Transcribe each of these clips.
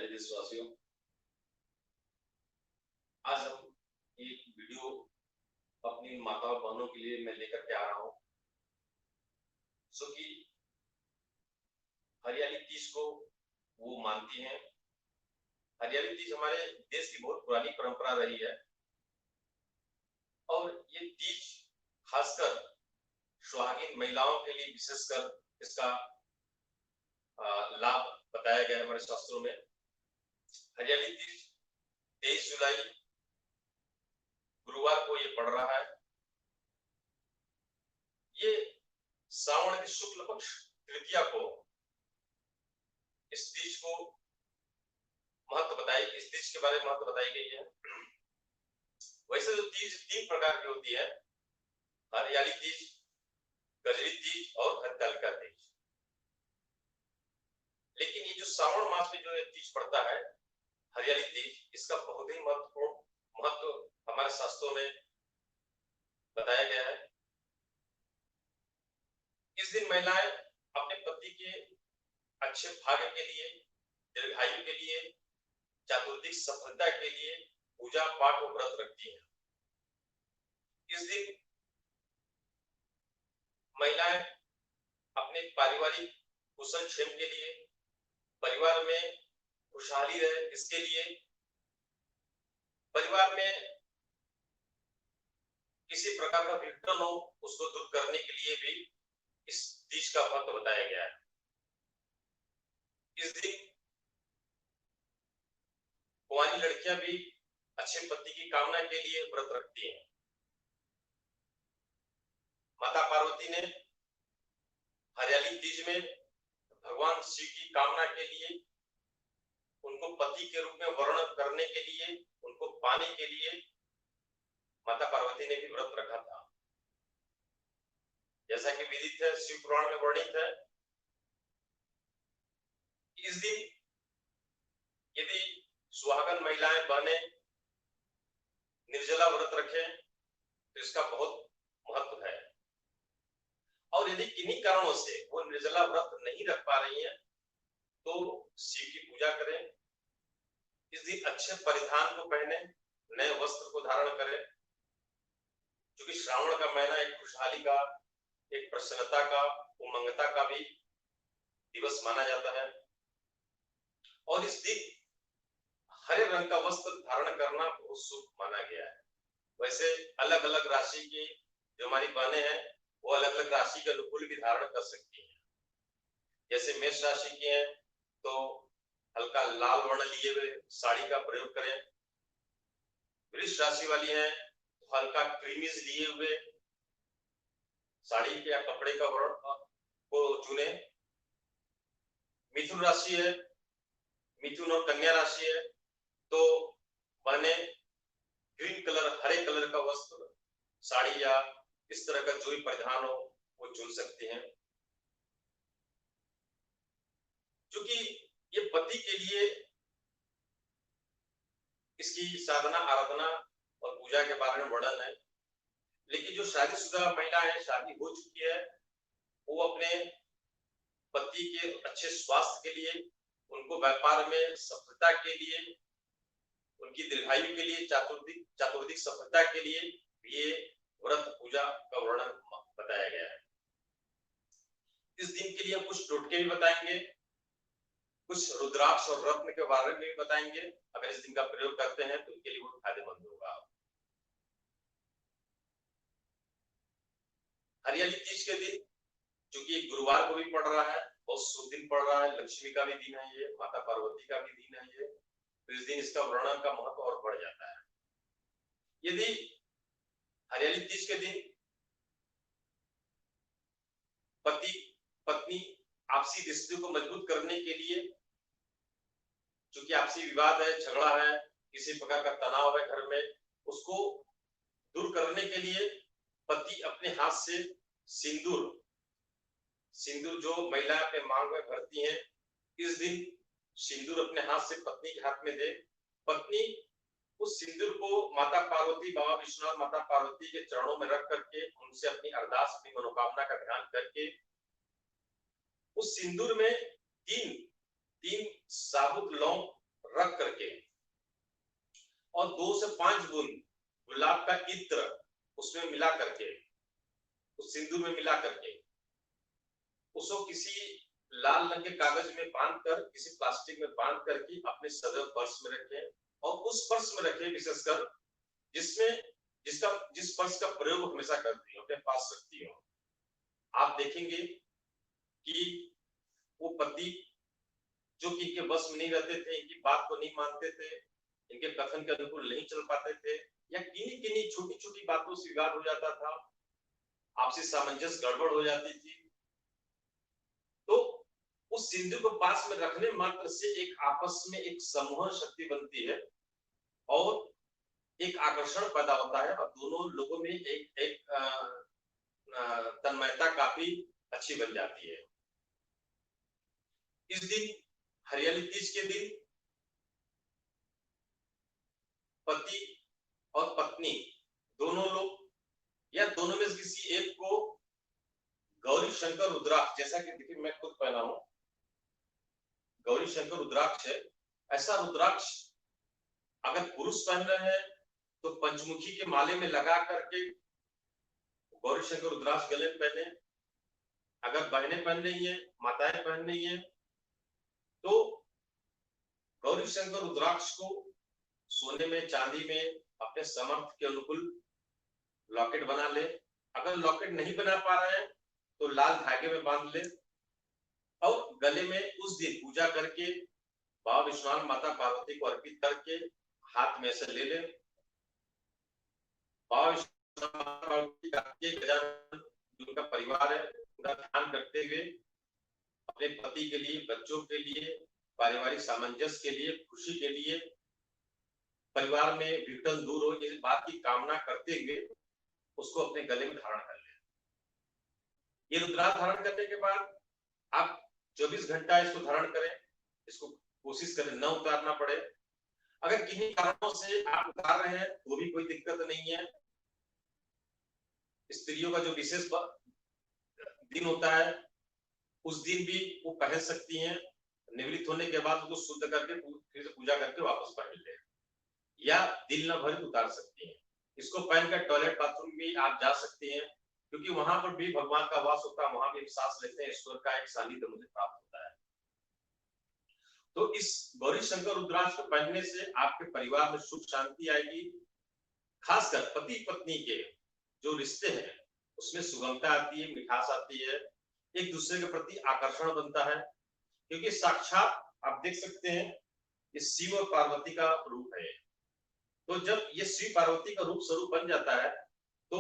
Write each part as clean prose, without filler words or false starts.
प्यारे देशवासियों, आज हम एक वीडियो अपनी माता और बहनों के लिए मैं लेकर के आ रहा हूँ। कि हरियाली तीज को वो मानती हैं। हरियाली तीज हमारे देश की बहुत पुरानी परंपरा रही है और ये तीज खासकर सुहागिन महिलाओं के लिए विशेषकर इसका लाभ बताया गया है हमारे शास्त्रों में। हरियाली तीज 23 जुलाई गुरुवार को ये पड़ रहा है। ये श्रावण की शुक्ल पक्ष तृतीया को इस तीज को इस तीज के बारे में महत्व बताई गई है। वैसे तो तीज 3 प्रकार की होती है: हरियाली तीज, गजरी तीज और हरतालिका तीज। लेकिन ये जो श्रावण मास में जो तीज पड़ता है, हरियाली तीज, इसका बहुत ही महत्व हमारे शास्त्रों में बताया गया है। इस दिन महिलाएं अपने पति के अच्छे भाग्य के लिए, दीर्घायु के लिए, चातुर्दिक सफलता के लिए पूजा पाठ और व्रत रखती हैं। इस दिन महिलाएं अपने पारिवारिक कुशल क्षेम के लिए, परिवार में खुशहाली रहे इसके लिए, परिवार में किसी प्रकार का विघटन हो उसको दूर करने के लिए भी इस तीज का महत्व बताया गया है। इस दिन कुंवारी लड़कियां भी अच्छे पति की कामना के लिए व्रत रखती हैं। माता पार्वती ने हरियाली तीज में भगवान शिव की कामना के लिए, उनको पति के रूप में वर्णन करने के लिए, उनको पाने के लिए माता पार्वती ने भी व्रत रखा था। जैसा कि विदित है, शिव पुराण में वर्णित है। इस दिन यदि सुहागन महिलाएं बहनें निर्जला व्रत रखें तो इसका बहुत महत्व है। और यदि किन्हीं कारणों से वो निर्जला व्रत नहीं रख पा रही हैं तो शिव की पूजा करें। इस दिन अच्छे परिधान को पहने, नए वस्त्र को धारण करें, क्योंकि श्रावण का महीना एक खुशहाली का, एक प्रसन्नता का, उमंगता का भी दिवस माना जाता है। और इस दिन हरे रंग का वस्त्र धारण करना बहुत शुभ माना गया है। वैसे अलग अलग राशि की जो हमारी बहनें हैं वो अलग अलग राशि के अनुकूल भी धारण कर सकती हैं। जैसे मेष राशि की हैं तो हल्का लाल वर्ण लिए हुए साड़ी का प्रयोग करें। वृष राशि वाली हैं तो हल्का क्रीमीज लिए हुए साड़ी के या कपड़े का वर्ण को चुने। मिथुन राशि है, मिथुन और कन्या राशि है तो बहने ग्रीन कलर, हरे कलर का वस्त्र, साड़ी या इस तरह का जो भी परिधान हो वो चुन सकते हैं। क्योंकि ये पति के लिए इसकी साधना, आराधना और पूजा के बारे में वर्णन है। लेकिन जो शादीशुदा महिला है, शादी हो चुकी है, वो अपने पति के अच्छे स्वास्थ्य के लिए, उनको व्यापार में सफलता के लिए, उनकी दीर्घायु के लिए, चातुर्दिक सफलता के लिए ये व्रत पूजा का वर्णन बताया गया है। इस दिन के लिए कुछ टोटके भी बताएंगे, कुछ रुद्राक्ष और रत्न के बारे में भी बताएंगे। अगर इस दिन का प्रयोग करते हैं तो उनके लिए बहुत फायदेमंद होगा। हरियाली तीज के दिन, चूंकि गुरुवार को भी पड़ रहा है, बहुत शुभ दिन पड़ रहा है, लक्ष्मी का भी दिन है ये, माता पार्वती का भी दिन है ये, तो इस दिन इसका वर्णन का महत्व और बढ़ जाता है। यदि हरियाली तीज के दिन पति पत्नी आपसी रिश्ते को मजबूत करने के लिए, क्योंकि आपसी विवाद है, झगड़ा है, किसी प्रकार का तनाव है घर में, उसको दूर करने के लिए पति अपने हाथ से सिंदूर जो महिला अपने मांग में भरती हैं, इस दिन सिंदूर अपने हाथ से पत्नी के हाथ में दे। पत्नी उस सिंदूर को माता पार्वती, बाबा विश्वनाथ, माता पार्वती के चरणों में रख करके उनसे अपनी अरदास, अपनी मनोकामना का ध्यान करके उस सिंदूर में तीन साबुत लौंग रख करके और 2 से 5 बूंद गुलाब का इत्र उसमें मिला करके, उस सिंदूर में मिला करके उसको किसी लाल रंग के कागज में बांध कर, किसी प्लास्टिक में बांध करके अपने सदैव पर्स में रखें और उस पर्स में रखें विशेषकर जिस पर्स का प्रयोग हमेशा करती हो, अपने पास रखती हो। आप देखेंगे कि वो पति जो कि इनके बस में नहीं रहते थे, इनकी बात को नहीं मानते थे, इनके कथन के अनुकूल नहीं चल पाते थे या किन्हीं छोटी छोटी बातों से विवाद हो जाता था, आपसी सामंजस्य गड़बड़ हो जाती थी, तो उस सिंधु को पास में रखने मात्र से एक आपस में एक समूह शक्ति बनती है और एक आकर्षण पैदा होता है और दोनों लोगों में एक तन्मयता काफी अच्छी बन जाती है। इस दिन हरियाली तीज के दिन पति और पत्नी दोनों लोग या दोनों में से किसी एक को गौरी शंकर रुद्राक्ष, जैसा कि देखिए मैं खुद पहना हूं, गौरी शंकर रुद्राक्ष है। ऐसा रुद्राक्ष अगर पुरुष पहन रहे हैं तो पंचमुखी के माले में लगा करके गौरी शंकर रुद्राक्ष गले में पहने, अगर बहनें पहन रही है, माताएं पहन रही है तो गौरी शंकर रुद्राक्ष को सोने में, चांदी में अपने सामर्थ्य के अनुकूल लॉकेट बना ले। अगर लॉकेट नहीं बना पा रहे हैं तो लाल धागे में बांध ले और गले में उस दिन पूजा करके बाबा विश्वनाथ, माता पार्वती को अर्पित करके हाथ में से ले ले। बाबा विश्वनाथ, माता पार्वती का उनका परिवार है, उनका ध्यान करते हुए अपने पति के लिए, बच्चों के लिए, पारिवारिक सामंजस्य के लिए, खुशी के लिए, परिवार में विघटन दूर हो, इस बात की कामना करते हुए उसको अपने गले में धारण कर ले। ये रुद्राक्ष धारण करने के बाद आप 24 घंटा इसको धारण करें, इसको कोशिश करें न उतारना पड़े। अगर किन्हीं कारणों से आप उतार रहे हैं तो भी कोई दिक्कत नहीं है। स्त्रियों का जो विशेष दिन होता है उस दिन भी वो पहन सकती हैं, निवृत्त होने के बाद उसको शुद्ध करके फिर से पूजा करके वापस पहन ले, या दिल न भर उतार सकती हैं। इसको पहनकर टॉयलेट, बाथरूम भी आप जा सकती हैं क्योंकि वहां पर भी भगवान का वास होता है, वहां भी सांस लेते हैं, ईश्वर का एक सानिध्य मुझे प्राप्त होता है। तो इस गौरी शंकर रुद्राक्ष को पहनने से आपके परिवार में सुख शांति आएगी। खासकर पति पत्नी के जो रिश्ते हैं उसमें सुगमता आती है, मिठास आती है, एक दूसरे के प्रति आकर्षण बनता है क्योंकि साक्षात आप देख सकते हैं ये शिव और पार्वती का रूप है। तो जब ये शिव पार्वती का रूप स्वरूप बन जाता है तो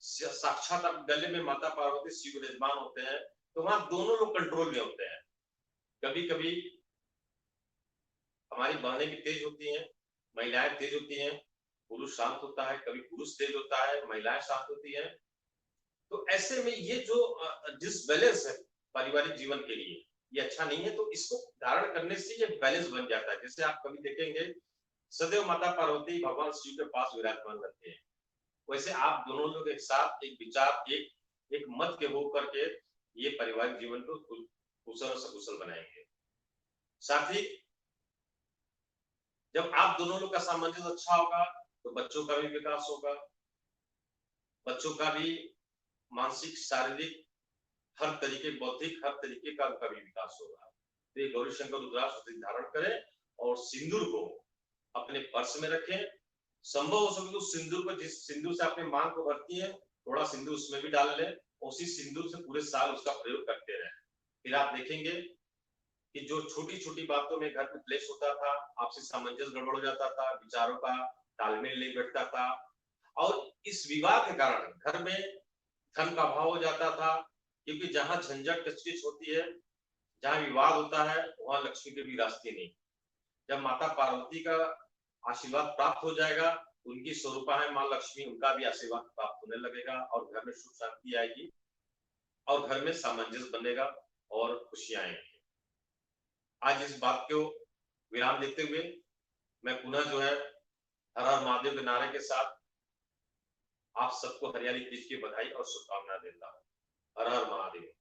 साक्षात आप गले में माता पार्वती शिव विराजमान होते हैं, तो वहां दोनों लोग कंट्रोल में होते हैं। कभी कभी हमारी बहनें भी तेज होती हैं, महिलाएं तेज होती हैं, पुरुष शांत होता है, कभी पुरुष तेज होता है, महिलाएं शांत होती हैं। तो ऐसे में ये जो डिसबैलेंस है पारिवारिक जीवन के लिए ये अच्छा नहीं है, तो इसको धारण करने से ये बैलेंस बन जाता है। जैसे आप कभी देखेंगे सदैव माता पार्वती भगवान शिव के पास विराजमान रहते हैं, वैसे आप दोनों लोग एक साथ एक विचार, एक मत के हो करके ये पारिवारिक जीवन को कुशल और सकुशल बनाएंगे। साथ ही जब आप दोनों लोग का सामंजस्य अच्छा होगा तो बच्चों का भी विकास होगा, बच्चों का भी मानसिक, शारीरिक, हर तरीके, बौद्धिक, हर तरीके का उनका भी विकास होगा। तो ये गौरी शंकर रुद्राक्ष धारण करें और सिंदूर को अपने पर्स में रखें। संभव हो सके तो सिंदूर को, जिस सिंदूर से अपने मांग को भरती है, थोड़ा सिंदूर उसमें भी डाल लें, उसी सिंदूर से पूरे साल उसका प्रयोग करते रहें। फिर आप देखेंगे कि जो छोटी छोटी बातों में घर में क्लेश होता था, आपसी सामंजस्य गड़बड़ हो जाता था, विचारों का तालमेल नहीं बैठता था और इस विवाद के कारण घर में धन का अभाव हो जाता था, क्योंकि जहां झंझट कचकिच होती है, जहां विवाद होता है, वहां लक्ष्मी के भी रास्ते नहीं। जब माता पार्वती का आशीर्वाद प्राप्त हो जाएगा, उनकी स्वरूपा है मां लक्ष्मी, उनका भी आशीर्वाद प्राप्त होने लगेगा और घर में सुख शांति आएगी और घर में सामंजस्य बनेगा और खुशियां आएंगी। आज इस बात को विराम देते हुए मैं पुनः जो है हर हर महादेव के नारे के साथ आप सबको हरियाली तीज की बधाई और शुभकामनाएं देता हूं। हर हर महादेव।